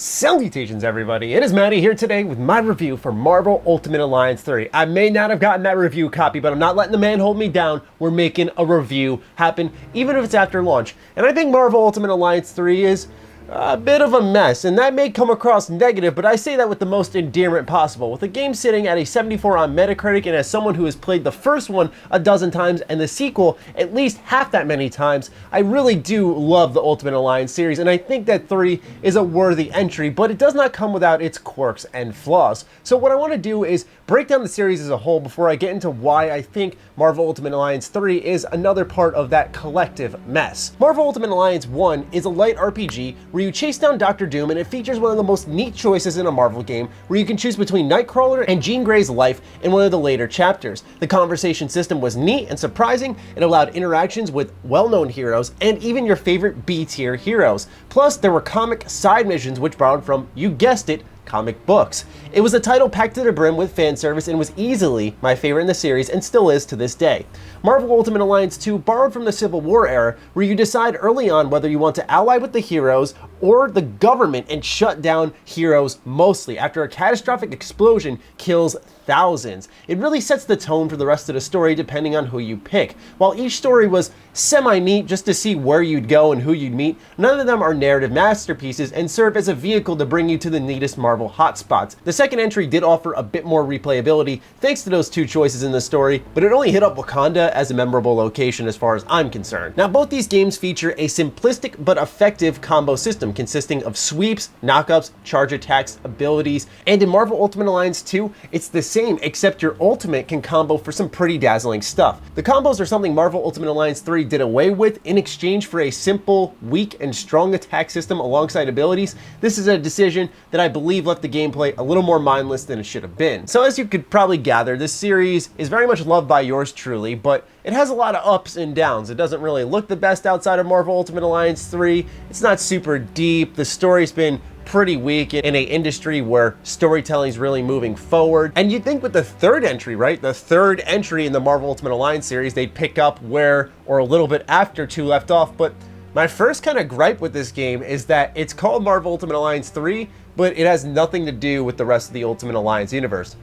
Salutations everybody, it is Matty here today with my review for Marvel Ultimate Alliance 3. I may not have gotten that review copy, but I'm not letting the man hold me down. We're making a review happen, even if it's after launch. And I think Marvel Ultimate Alliance 3 is a bit of a mess, and that may come across negative, but I say that with the most endearment possible. With the game sitting at a 74 on Metacritic, and as someone who has played the first one a dozen times and the sequel at least half that many times, I really do love the Ultimate Alliance series, and I think that 3 is a worthy entry, but it does not come without its quirks and flaws. So what I want to do is break down the series as a whole before I get into why I think Marvel Ultimate Alliance 3 is another part of that collective mess. Marvel Ultimate Alliance 1 is a light RPG where you chase down Dr. Doom, and it features one of the most neat choices in a Marvel game, where you can choose between Nightcrawler and Jean Grey's life in one of the later chapters. The conversation system was neat and surprising. It allowed interactions with well-known heroes and even your favorite B-tier heroes. Plus, there were comic side missions which borrowed from, you guessed it, comic books. It was a title packed to the brim with fan service and was easily my favorite in the series and still is to this day. Marvel Ultimate Alliance 2 borrowed from the Civil War era, where you decide early on whether you want to ally with the heroes or the government and shut down heroes mostly after a catastrophic explosion kills thousands. It really sets the tone for the rest of the story depending on who you pick. While each story was semi-neat just to see where you'd go and who you'd meet, none of them are narrative masterpieces and serve as a vehicle to bring you to the neatest Marvel hotspots. The second entry did offer a bit more replayability thanks to those two choices in the story, but it only hit up Wakanda as a memorable location as far as I'm concerned. Now, both these games feature a simplistic but effective combo system consisting of sweeps, knockups, charge attacks, abilities, and in Marvel Ultimate Alliance 2, it's the same, except your ultimate can combo for some pretty dazzling stuff. The combos are something Marvel Ultimate Alliance 3 did away with in exchange for a simple, weak, and strong attack system alongside abilities. This is a decision that I believe left the gameplay a little more mindless than it should have been. So as you could probably gather, this series is very much loved by yours truly, but it has a lot of ups and downs. It doesn't really look the best outside of Marvel Ultimate Alliance 3. It's not super deep. The story's been pretty weak in an industry where storytelling is really moving forward. And you'd think with the third entry, right? The third entry in the Marvel Ultimate Alliance series, they'd pick up where, or a little bit after 2 left off. But my first kind of gripe with this game is that it's called Marvel Ultimate Alliance 3, but it has nothing to do with the rest of the Ultimate Alliance universe.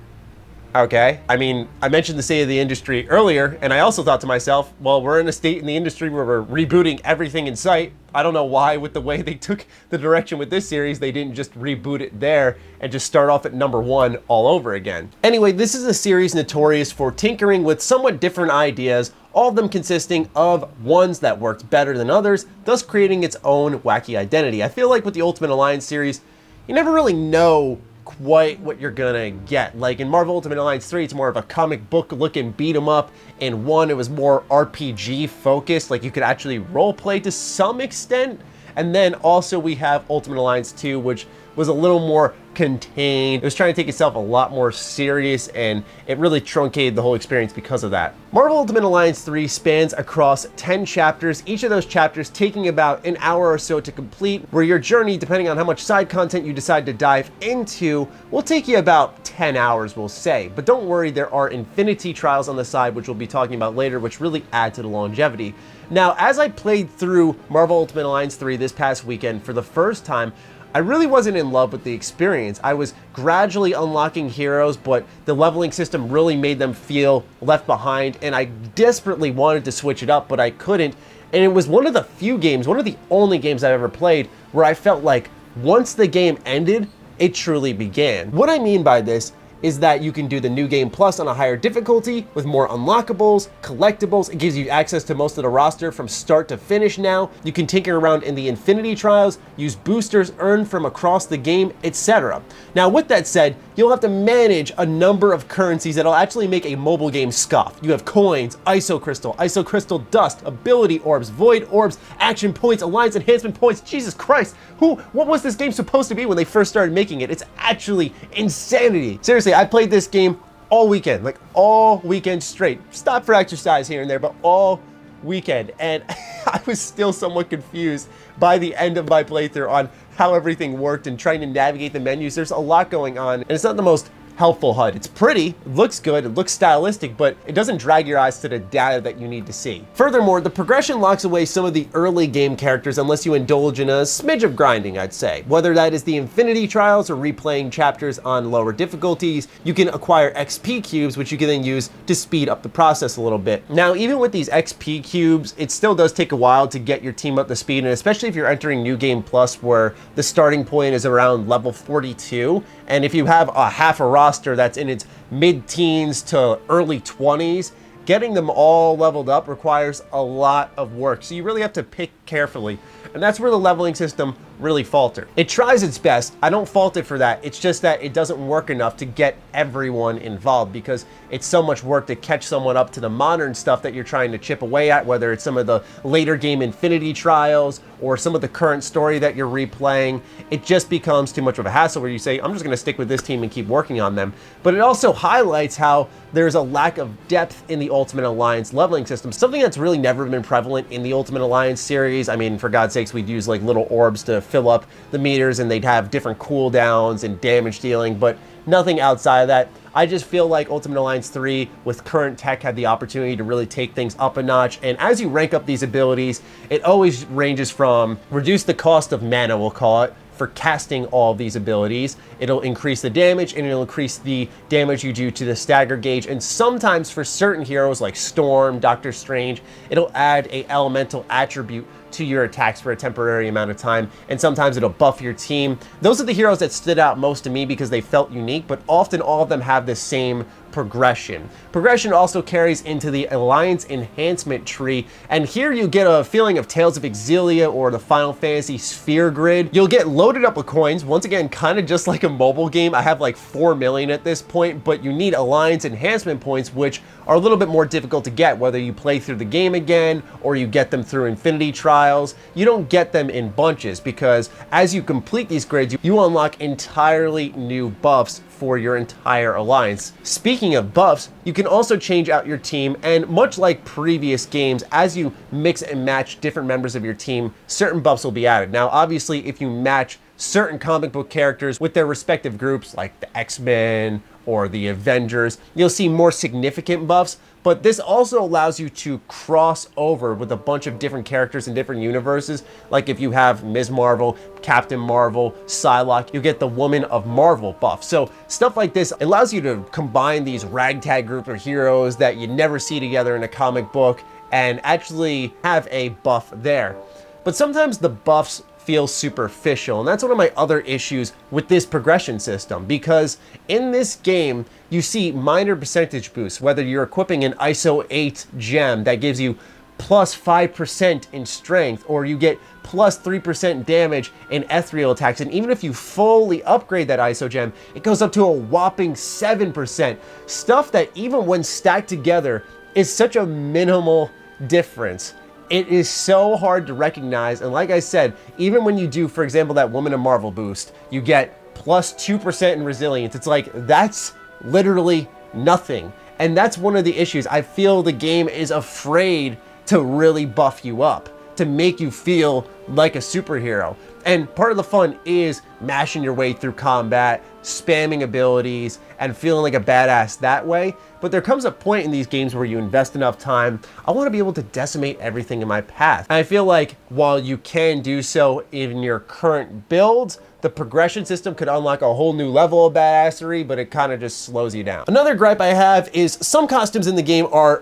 Okay, I mean, I mentioned the state of the industry earlier, and I also thought to myself, well, we're in a state in the industry where we're rebooting everything in sight. I don't know why, with the way they took the direction with this series, they didn't just reboot it there and just start off at number 1 all over again. Anyway, this is a series notorious for tinkering with somewhat different ideas, all of them consisting of ones that worked better than others, thus creating its own wacky identity. I feel like with the Ultimate Alliance series, you never really know quite what you're gonna get. Like in Marvel Ultimate Alliance 3, it's more of a comic book looking beat 'em up. In 1, it was more RPG focused, like you could actually role play to some extent. And then also we have Ultimate Alliance 2, which was a little more contained. It was trying to take itself a lot more serious, and it really truncated the whole experience because of that. Marvel Ultimate Alliance 3 spans across 10 chapters, each of those chapters taking about an hour or so to complete, where your journey, depending on how much side content you decide to dive into, will take you about 10 hours, we'll say. But don't worry, there are infinity trials on the side, which we'll be talking about later, which really add to the longevity. Now, as I played through Marvel Ultimate Alliance 3 this past weekend for the first time, I really wasn't in love with the experience. I was gradually unlocking heroes, but the leveling system really made them feel left behind, and I desperately wanted to switch it up, but I couldn't. And it was one of the few games, one of the only games I've ever played, where I felt like once the game ended, it truly began. What I mean by this is that you can do the New Game Plus on a higher difficulty with more unlockables, collectibles. It gives you access to most of the roster from start to finish now. You can tinker around in the Infinity Trials, use boosters earned from across the game, etc. Now, with that said, you'll have to manage a number of currencies that'll actually make a mobile game scoff. You have coins, ISO Crystal dust, ability orbs, void orbs, action points, alliance enhancement points. Jesus Christ, what was this game supposed to be when they first started making it? It's actually insanity. Seriously, I played this game all weekend, like all weekend straight. Stop for exercise here and there, but all weekend. And I was still somewhat confused by the end of my playthrough on how everything worked and trying to navigate the menus. There's a lot going on, and it's not the most helpful HUD. It's pretty, it looks good, it looks stylistic, but it doesn't drag your eyes to the data that you need to see. Furthermore, the progression locks away some of the early game characters unless you indulge in a smidge of grinding, I'd say. Whether that is the Infinity Trials or replaying chapters on lower difficulties, you can acquire XP cubes, which you can then use to speed up the process a little bit. Now, even with these XP cubes, it still does take a while to get your team up to speed, and especially if you're entering New Game Plus, where the starting point is around level 42, and if you have a half a roster that's in its mid-teens to early 20s, getting them all leveled up requires a lot of work. So you really have to pick carefully. And that's where the leveling system really faltered. It tries its best. I don't fault it for that. It's just that it doesn't work enough to get everyone involved, because it's so much work to catch someone up to the modern stuff that you're trying to chip away at, whether it's some of the later game Infinity Trials or some of the current story that you're replaying. It just becomes too much of a hassle where you say, I'm just gonna stick with this team and keep working on them. But it also highlights how there's a lack of depth in the Ultimate Alliance leveling system, something that's really never been prevalent in the Ultimate Alliance series. I mean, for God's sakes, we'd use like little orbs to fill up the meters, and they'd have different cooldowns and damage dealing, but nothing outside of that. I just feel like Ultimate Alliance 3 with current tech had the opportunity to really take things up a notch. And as you rank up these abilities, it always ranges from reduce the cost of mana, we'll call it, for casting all of these abilities. It'll increase the damage, and it'll increase the damage you do to the stagger gauge. And sometimes for certain heroes like Storm, Doctor Strange, it'll add a elemental attribute to your attacks for a temporary amount of time, and sometimes it'll buff your team. Those are the heroes that stood out most to me because they felt unique, but often all of them have the same progression. Progression also carries into the Alliance Enhancement tree, and here you get a feeling of Tales of Exilia or the Final Fantasy Sphere Grid. You'll get loaded up with coins, once again, kind of just like a mobile game. I have like 4 million at this point, but you need Alliance Enhancement points, which are a little bit more difficult to get, whether you play through the game again or you get them through Infinity Trials. You don't get them in bunches, because as you complete these grids, you unlock entirely new buffs for your entire alliance. Speaking of buffs, you can also change out your team, and much like previous games, as you mix and match different members of your team, certain buffs will be added. Now, obviously, if you match certain comic book characters with their respective groups, like the X-Men or the Avengers, you'll see more significant buffs, but this also allows you to cross over with a bunch of different characters in different universes. Like if you have Ms. Marvel, Captain Marvel, Psylocke, you get the Woman of Marvel buff. So stuff like this allows you to combine these ragtag group of heroes that you never see together in a comic book and actually have a buff there. But sometimes the buffs feel superficial, and that's one of my other issues with this progression system, because in this game you see minor percentage boosts, whether you're equipping an ISO 8 gem that gives you plus 5% in strength, or you get plus 3% damage in ethereal attacks, and even if you fully upgrade that ISO gem, it goes up to a whopping 7%. Stuff that even when stacked together is such a minimal difference. It is so hard to recognize, and like I said, even when you do, for example, that Woman of Marvel boost, you get plus 2% in resilience. It's like, that's literally nothing. And that's one of the issues. I feel the game is afraid to really buff you up, to make you feel like a superhero. And part of the fun is mashing your way through combat, spamming abilities, and feeling like a badass that way. But there comes a point in these games where you invest enough time, I want to be able to decimate everything in my path. And I feel like while you can do so in your current builds, the progression system could unlock a whole new level of badassery, but it kind of just slows you down. Another gripe I have is some costumes in the game are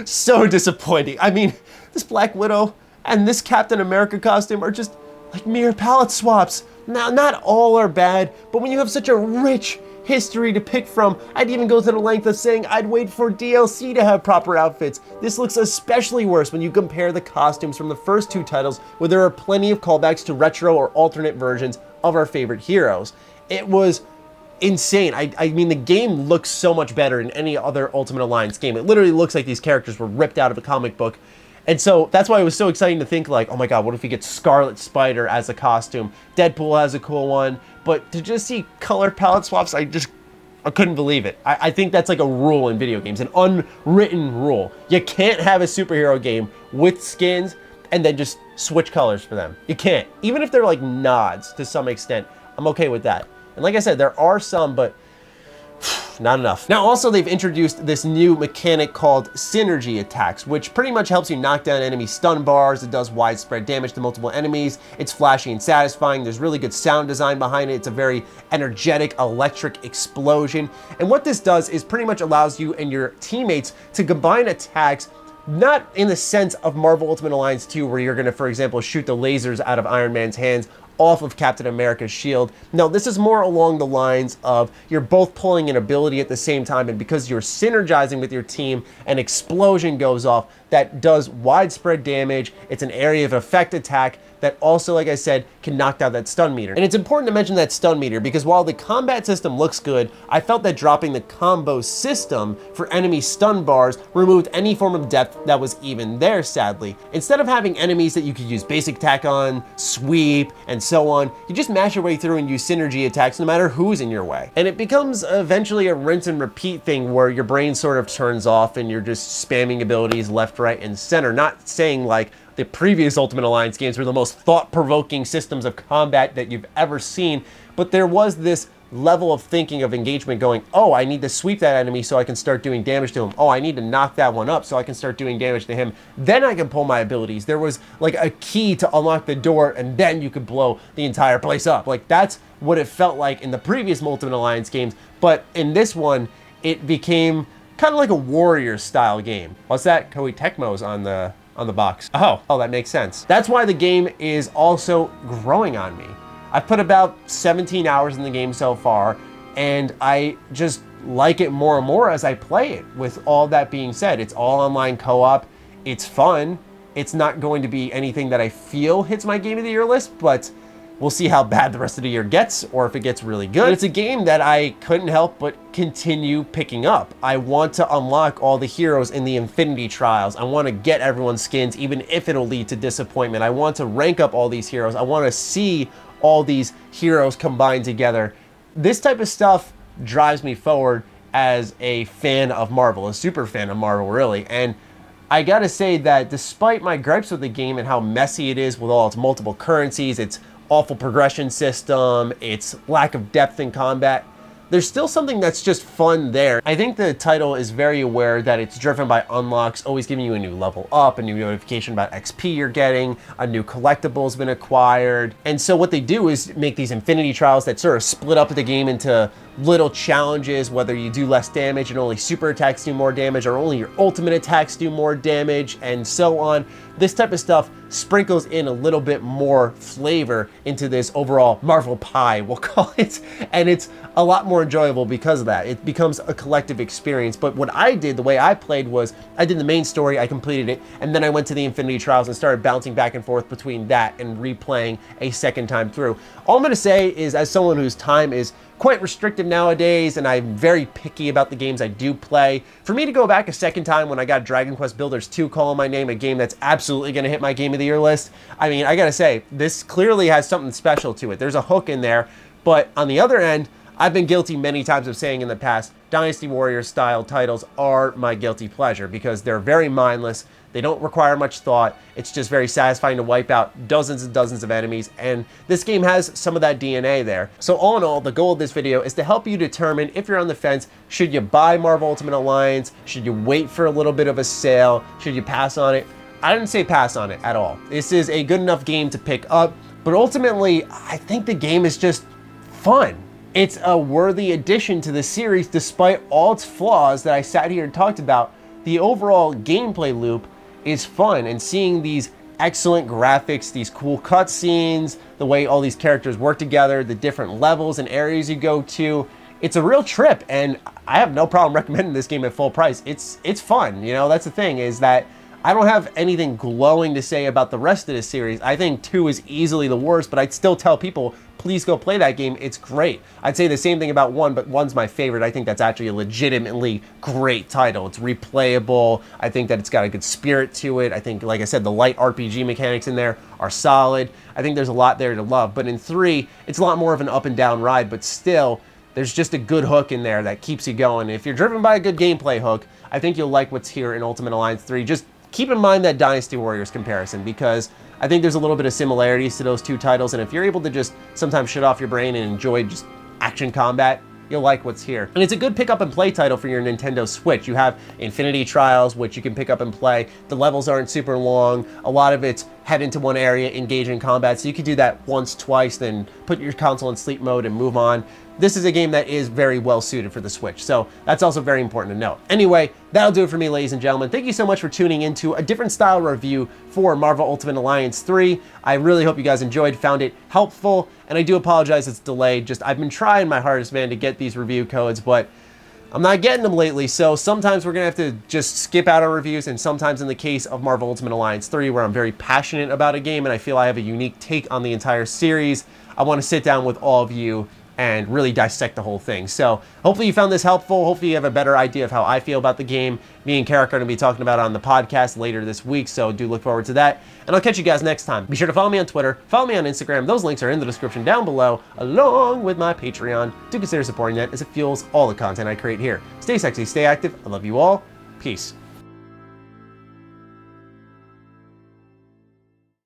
so disappointing. I mean, this Black Widow and this Captain America costume are just like mere palette swaps. Now, not all are bad, but when you have such a rich history to pick from, I'd even go to the length of saying I'd wait for DLC to have proper outfits. This looks especially worse when you compare the costumes from the first 2 titles, where there are plenty of callbacks to retro or alternate versions of our favorite heroes. It was insane. I mean, the game looks so much better than any other Ultimate Alliance game. It literally looks like these characters were ripped out of a comic book. And so that's why it was so exciting to think like, oh my god, what if we get Scarlet Spider as a costume? Deadpool has a cool one. But to just see color palette swaps, I couldn't believe it. I think that's like a rule in video games, an unwritten rule. You can't have a superhero game with skins and then just switch colors for them. You can't. Even if they're like nods to some extent, I'm okay with that. And like I said, there are some, but not enough. Now also they've introduced this new mechanic called synergy attacks, which pretty much helps you knock down enemy stun bars. It does widespread damage to multiple enemies. It's flashy and satisfying. There's really good sound design behind it. It's a very energetic electric explosion. And what this does is pretty much allows you and your teammates to combine attacks, not in the sense of Marvel Ultimate Alliance 2, where you're gonna, for example, shoot the lasers out of Iron Man's hands off of Captain America's shield. No, this is more along the lines of you're both pulling an ability at the same time, and because you're synergizing with your team, an explosion goes off that does widespread damage. It's an area of effect attack that also, like I said, can knock down that stun meter. And it's important to mention that stun meter because while the combat system looks good, I felt that dropping the combo system for enemy stun bars removed any form of depth that was even there, sadly. Instead of having enemies that you could use basic attack on, sweep, and so on, you just mash your way through and use synergy attacks no matter who's in your way. And it becomes eventually a rinse and repeat thing where your brain sort of turns off and you're just spamming abilities left, right, and center. Not saying like the previous Ultimate Alliance games were the most thought-provoking systems of combat that you've ever seen, but there was this level of thinking of engagement going, oh, I need to sweep that enemy so I can start doing damage to him. Oh, I need to knock that one up so I can start doing damage to him. Then I can pull my abilities. There was like a key to unlock the door, and then you could blow the entire place up. Like, that's what it felt like in the previous Ultimate Alliance games, but in this one, it became kind of like a warrior style game. What's that? Koei Tecmo's on the box. Oh, that makes sense. That's why the game is also growing on me. I've put about 17 hours in the game so far, and I just like it more and more as I play it. With all that being said, it's all online co-op. It's fun. It's not going to be anything that I feel hits my Game of the Year list, but we'll see how bad the rest of the year gets, or if it gets really good. But it's a game that I couldn't help but continue picking up. I want to unlock all the heroes in the Infinity Trials. I want to get everyone's skins, even if it'll lead to disappointment. I want to rank up all these heroes. I want to see all these heroes combined together. This type of stuff drives me forward as a fan of Marvel, a super fan of Marvel, really. And I gotta say that despite my gripes with the game and how messy it is with all its multiple currencies, its awful progression system, its lack of depth in combat, there's still something that's just fun there. I think the title is very aware that it's driven by unlocks, always giving you a new level up, a new notification about XP you're getting, a new collectible's been acquired. And so what they do is make these Infinity Trials that sort of split up the game into little challenges, whether you do less damage and only super attacks do more damage, or only your ultimate attacks do more damage, and so on. This type of stuff sprinkles in a little bit more flavor into this overall Marvel pie, we'll call it, and it's a lot more enjoyable because of that. It becomes a collective experience. But what I did, the way I played, was I did the main story, I completed it, and then I went to the Infinity Trials and started bouncing back and forth between that and replaying a second time through. All I'm gonna say is, as someone whose time is quite restrictive nowadays, and I'm very picky about the games I do play, for me to go back a second time when I got Dragon Quest Builders 2 calling my name, a game that's absolutely gonna hit my Game of the Year list, I mean, I gotta say, this clearly has something special to it. There's a hook in there, but on the other end, I've been guilty many times of saying in the past, Dynasty Warriors style titles are my guilty pleasure because they're very mindless. They don't require much thought. It's just very satisfying to wipe out dozens and dozens of enemies, and this game has some of that DNA there. So all in all, the goal of this video is to help you determine if you're on the fence. Should you buy Marvel Ultimate Alliance? Should you wait for a little bit of a sale? Should you pass on it? I didn't say pass on it at all. This is a good enough game to pick up, but ultimately, I think the game is just fun. It's a worthy addition to the series despite all its flaws that I sat here and talked about. The overall gameplay loop is fun, and seeing these excellent graphics, these cool cutscenes, the way all these characters work together, the different levels and areas you go to, it's a real trip, and I have no problem recommending this game at full price. It's fun, you know, that's the thing, is that I don't have anything glowing to say about the rest of the series. I think 2 is easily the worst, but I'd still tell people, please go play that game. It's great. I'd say the same thing about 1, but 1's my favorite. I think that's actually a legitimately great title. It's replayable. I think that it's got a good spirit to it. I think, like I said, the light RPG mechanics in there are solid. I think there's a lot there to love. But in 3, it's a lot more of an up and down ride, but still, there's just a good hook in there that keeps you going. If you're driven by a good gameplay hook, I think you'll like what's here in Ultimate Alliance 3. Just keep in mind that Dynasty Warriors comparison, because I think there's a little bit of similarities to those 2 titles, and if you're able to just sometimes shut off your brain and enjoy just action combat, you'll like what's here. And it's a good pick up and play title for your Nintendo Switch. You have Infinity Trials, which you can pick up and play. The levels aren't super long. A lot of it's head into one area, engage in combat. So you could do that once, twice, then put your console in sleep mode and move on. This is a game that is very well suited for the Switch, so that's also very important to note. Anyway, that'll do it for me, ladies and gentlemen. Thank you so much for tuning into a different style review for Marvel Ultimate Alliance 3. I really hope you guys enjoyed, found it helpful, and I do apologize it's delayed. Just I've been trying my hardest, man, to get these review codes, but I'm not getting them lately, so sometimes we're gonna have to just skip out on reviews, and sometimes in the case of Marvel Ultimate Alliance 3, where I'm very passionate about a game and I feel I have a unique take on the entire series, I want to sit down with all of you and really dissect the whole thing. So hopefully you found this helpful. Hopefully you have a better idea of how I feel about the game. Me and Carrick are going to be talking about it on the podcast later this week, so do look forward to that. And I'll catch you guys next time. Be sure to follow me on Twitter, follow me on Instagram. Those links are in the description down below, along with my Patreon. Do consider supporting that as it fuels all the content I create here. Stay sexy, stay active. I love you all. Peace.